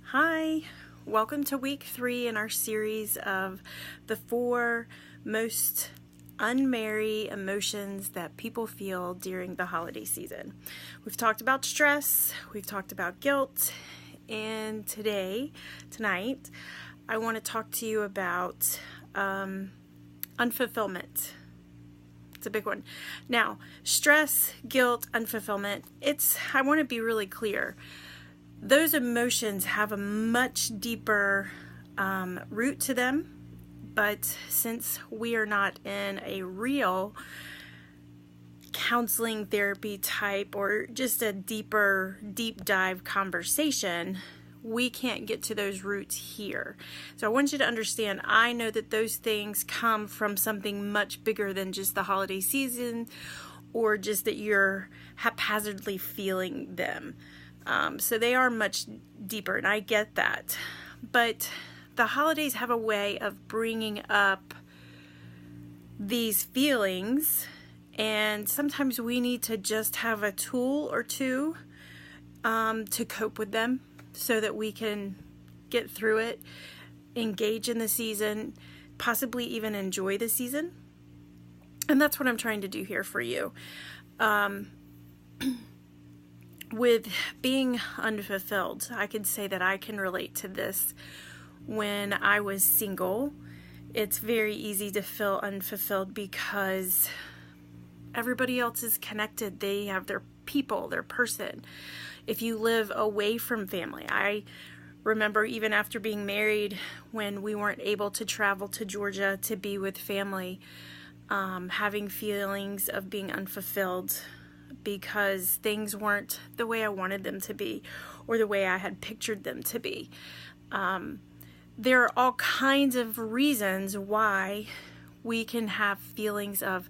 Hi, welcome to week 3 in our series of the 4 most UnMerry emotions that people feel during the holiday season. We've talked about stress, we've talked about guilt, and tonight, I want to talk to you about unfulfillment. It's a big one. Now, stress, guilt, unfulfillment, I want to be really clear. Those emotions have a much deeper root to them, but since we are not in a real counseling therapy type or just a deep dive conversation, we can't get to those roots here. So I want you to understand, I know that those things come from something much bigger than just the holiday season or just that you're haphazardly feeling them. So they are much deeper, and I get that. But the holidays have a way of bringing up these feelings, and sometimes we need to just have a tool or two to cope with them so that we can get through it, engage in the season, possibly even enjoy the season. And that's what I'm trying to do here for you. With being unfulfilled, I can say that I can relate to this. When I was single, it's very easy to feel unfulfilled because everybody else is connected. They have their people, their person. If you live away from family, I remember even after being married, when we weren't able to travel to Georgia to be with family, having feelings of being unfulfilled because things weren't the way I wanted them to be or the way I had pictured them to be. There are all kinds of reasons why we can have feelings of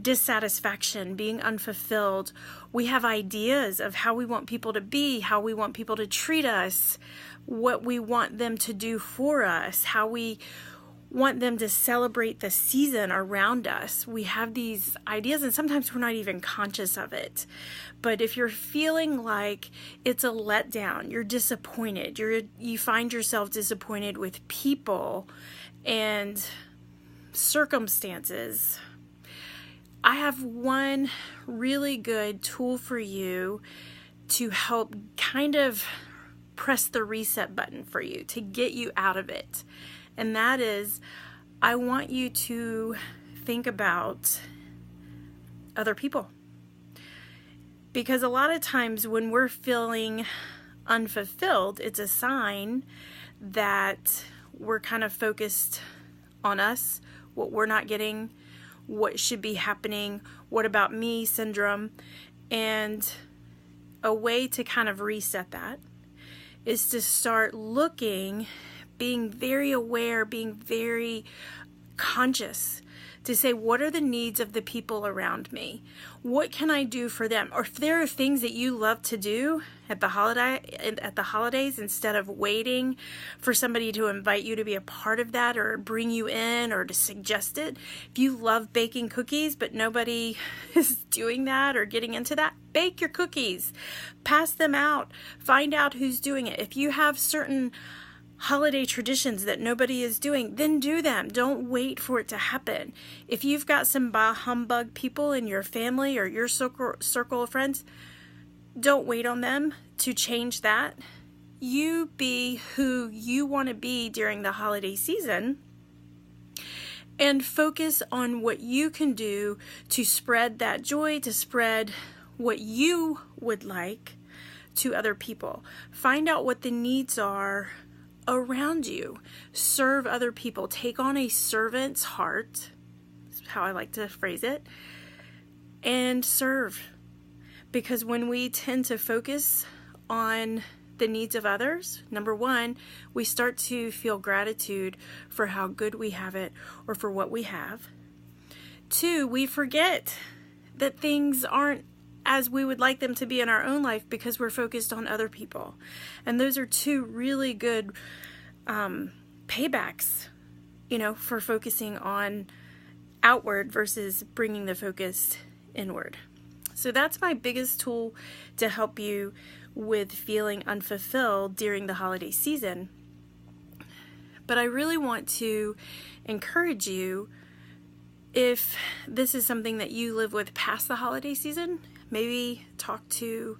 dissatisfaction, being unfulfilled. We have ideas of how we want people to be, how we want people to treat us, what we want them to do for us, how we want them to celebrate the season around us. We have these ideas, and sometimes we're not even conscious of it. But if you're feeling like it's a letdown, you're disappointed, you find yourself disappointed with people and circumstances, I have one really good tool for you to help kind of press the reset button for you, to get you out of it. And that is, I want you to think about other people. Because a lot of times when we're feeling unfulfilled, it's a sign that we're kind of focused on us, what we're not getting, what should be happening, what about me syndrome. And a way to kind of reset that is to start looking, being very aware, being very conscious to say, what are the needs of the people around me? What can I do for them? Or if there are things that you love to do at the holidays, instead of waiting for somebody to invite you to be a part of that or bring you in or to suggest it. If you love baking cookies, but nobody is doing that or getting into that, bake your cookies, pass them out, find out who's doing it. If you have certain holiday traditions that nobody is doing, then do them. Don't wait for it to happen. If you've got some bah humbug people in your family or your circle of friends, don't wait on them to change that. You be who you want to be during the holiday season and focus on what you can do to spread that joy, to spread what you would like to other people. Find out what the needs are around you. Serve other people. Take on a servant's heart, that's how I like to phrase it, and serve. Because when we tend to focus on the needs of others, number one, we start to feel gratitude for how good we have it or for what we have. Two, we forget that things aren't as we would like them to be in our own life because we're focused on other people. And those are two really good paybacks, for focusing on outward versus bringing the focus inward. So that's my biggest tool to help you with feeling unfulfilled during the holiday season. But I really want to encourage you, if this is something that you live with past the holiday season, maybe talk to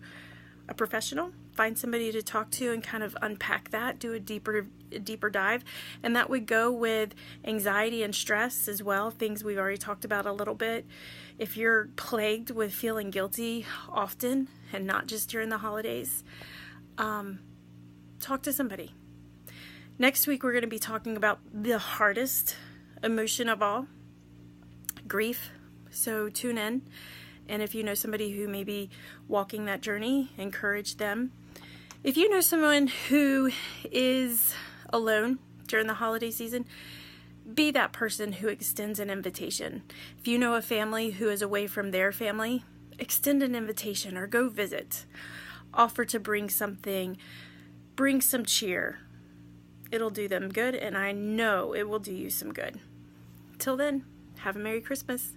a professional, find somebody to talk to and kind of unpack that, do a deeper dive. And that would go with anxiety and stress as well, things we've already talked about a little bit. If you're plagued with feeling guilty often and not just during the holidays, talk to somebody. Next week, we're going to be talking about the hardest emotion of all, grief. So tune in. And if you know somebody who may be walking that journey, encourage them. If you know someone who is alone during the holiday season, be that person who extends an invitation. If you know a family who is away from their family, extend an invitation or go visit. Offer to bring something, bring some cheer. It'll do them good, and I know it will do you some good. Till then, have a Merry Christmas.